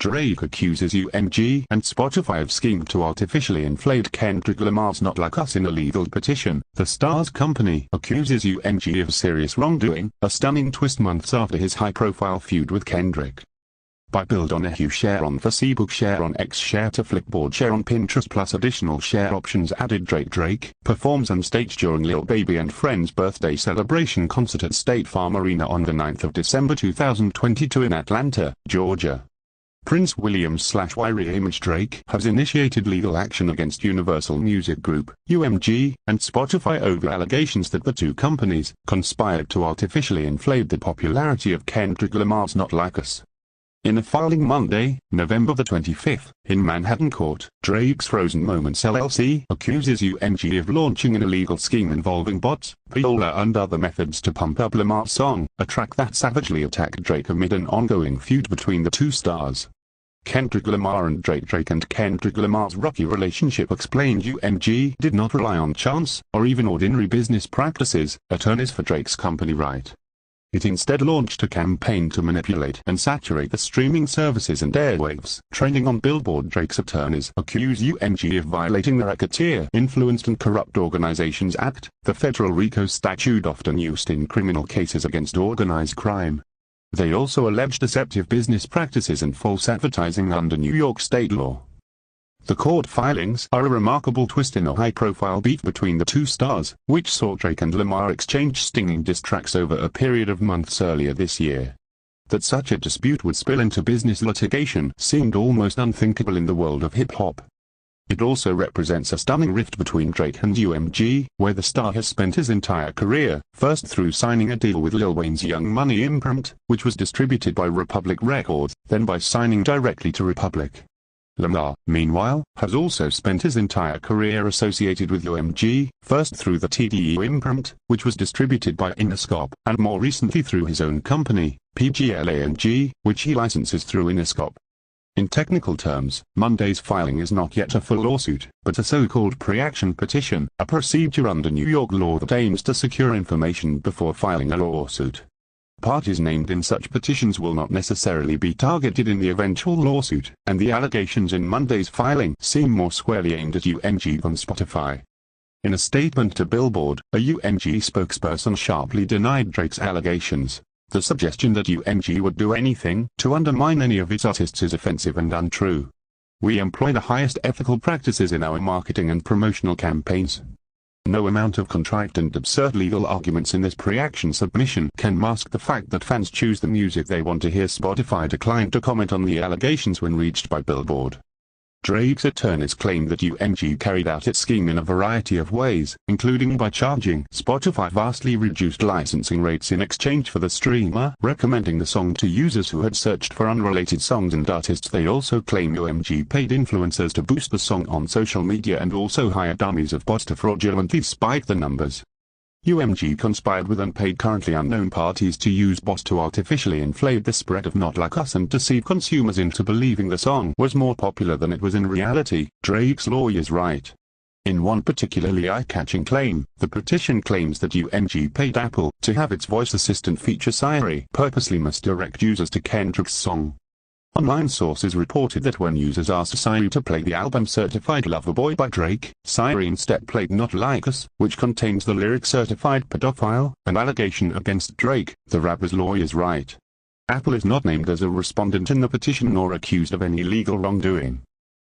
Drake accuses UMG and Spotify of scheme to artificially inflate Kendrick Lamar's Not Like Us in a legal petition. The star's company accuses UMG of serious wrongdoing, a stunning twist months after his high-profile feud with Kendrick. By build on Yahoo share on Facebook share on X share to Flipboard share on Pinterest plus additional share options added. Drake performs on stage during Lil Baby and Friends' birthday celebration concert at State Farm Arena on the 9th of December 2022 in Atlanta, Georgia. Prince William/Wyrie Image Drake has initiated legal action against Universal Music Group, UMG, and Spotify over allegations that the two companies conspired to artificially inflate the popularity of Kendrick Lamar's Not Like Us. In a filing Monday, November the 25th, in Manhattan Court, Drake's Frozen Moments LLC accuses UMG of launching an illegal scheme involving bots, viola and other methods to pump up Lamar's song, a track that savagely attacked Drake amid an ongoing feud between the two stars. Kendrick Lamar and Drake and Kendrick Lamar's rocky relationship explained UMG did not rely on chance, or even ordinary business practices, attorneys for Drake's company write. It instead launched a campaign to manipulate and saturate the streaming services and airwaves. Trending on Billboard, Drake's attorneys accuse UMG of violating the Racketeer Influenced and Corrupt Organizations Act, the federal RICO statute often used in criminal cases against organized crime. They also allege deceptive business practices and false advertising under New York state law. The court filings are a remarkable twist in a high-profile beef between the two stars, which saw Drake and Lamar exchange stinging diss tracks over a period of months earlier this year. That such a dispute would spill into business litigation seemed almost unthinkable in the world of hip-hop. It also represents a stunning rift between Drake and UMG, where the star has spent his entire career, first through signing a deal with Lil Wayne's Young Money imprint, which was distributed by Republic Records, then by signing directly to Republic. Lamar, meanwhile, has also spent his entire career associated with UMG, first through the TDE imprint, which was distributed by Interscope, and more recently through his own company, PGLAMG, which he licenses through Interscope. In technical terms, Monday's filing is not yet a full lawsuit, but a so-called pre-action petition, a procedure under New York law that aims to secure information before filing a lawsuit. Parties named in such petitions will not necessarily be targeted in the eventual lawsuit, and the allegations in Monday's filing seem more squarely aimed at UMG than Spotify. In a statement to Billboard, a UMG spokesperson sharply denied Drake's allegations. The suggestion that UMG would do anything to undermine any of its artists is offensive and untrue. We employ the highest ethical practices in our marketing and promotional campaigns. No amount of contrived and absurd legal arguments in this pre-action submission can mask the fact that fans choose the music they want to hear. Spotify declined to comment on the allegations when reached by Billboard. Drake's attorneys claim that UMG carried out its scheme in a variety of ways, including by charging Spotify vastly reduced licensing rates in exchange for the streamer recommending the song to users who had searched for unrelated songs and artists. They also claim UMG paid influencers to boost the song on social media and also hired dummies of bots to fraudulently spike the numbers. UMG conspired with unpaid currently unknown parties to use bots to artificially inflate the spread of Not Like Us and deceive consumers into believing the song was more popular than it was in reality, Drake's lawyers write. In one particularly eye-catching claim, the petition claims that UMG paid Apple to have its voice assistant feature Siri purposely misdirect users to Kendrick's song. Online sources reported that when users asked Siri to play the album Certified Lover Boy by Drake, Siri instead played Not Like Us, which contains the lyric Certified Pedophile, an allegation against Drake, the rapper's lawyers write. Apple is not named as a respondent in the petition nor accused of any legal wrongdoing.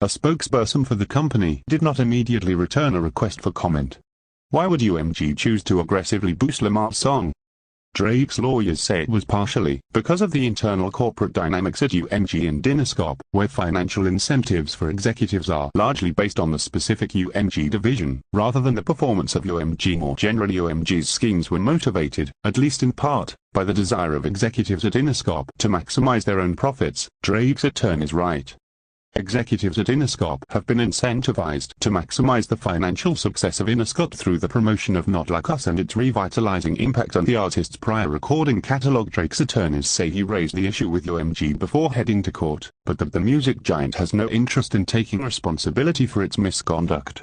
A spokesperson for the company did not immediately return a request for comment. Why would UMG choose to aggressively boost Lamar's song? Drake's lawyers say it was partially because of the internal corporate dynamics at UMG and Interscope, where financial incentives for executives are largely based on the specific UMG division, rather than the performance of UMG. More generally, UMG's schemes were motivated, at least in part, by the desire of executives at Interscope to maximize their own profits, Drake's attorneys write. Executives at Interscope have been incentivized to maximize the financial success of Interscope through the promotion of Not Like Us and its revitalizing impact on the artist's prior recording catalog. Drake's attorneys say he raised the issue with UMG before heading to court, but that the music giant has no interest in taking responsibility for its misconduct.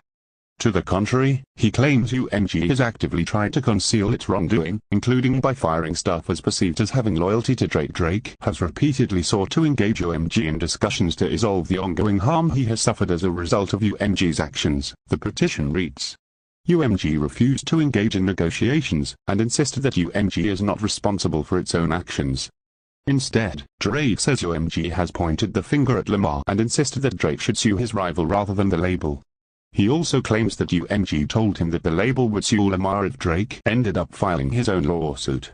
To the contrary, he claims UMG has actively tried to conceal its wrongdoing, including by firing staffers perceived as having loyalty to Drake. Drake has repeatedly sought to engage UMG in discussions to resolve the ongoing harm he has suffered as a result of UMG's actions. The petition reads: UMG refused to engage in negotiations, and insisted that UMG is not responsible for its own actions. Instead, Drake says UMG has pointed the finger at Lamar and insisted that Drake should sue his rival rather than the label. He also claims that UMG told him that the label would sue Lamar if Drake ended up filing his own lawsuit.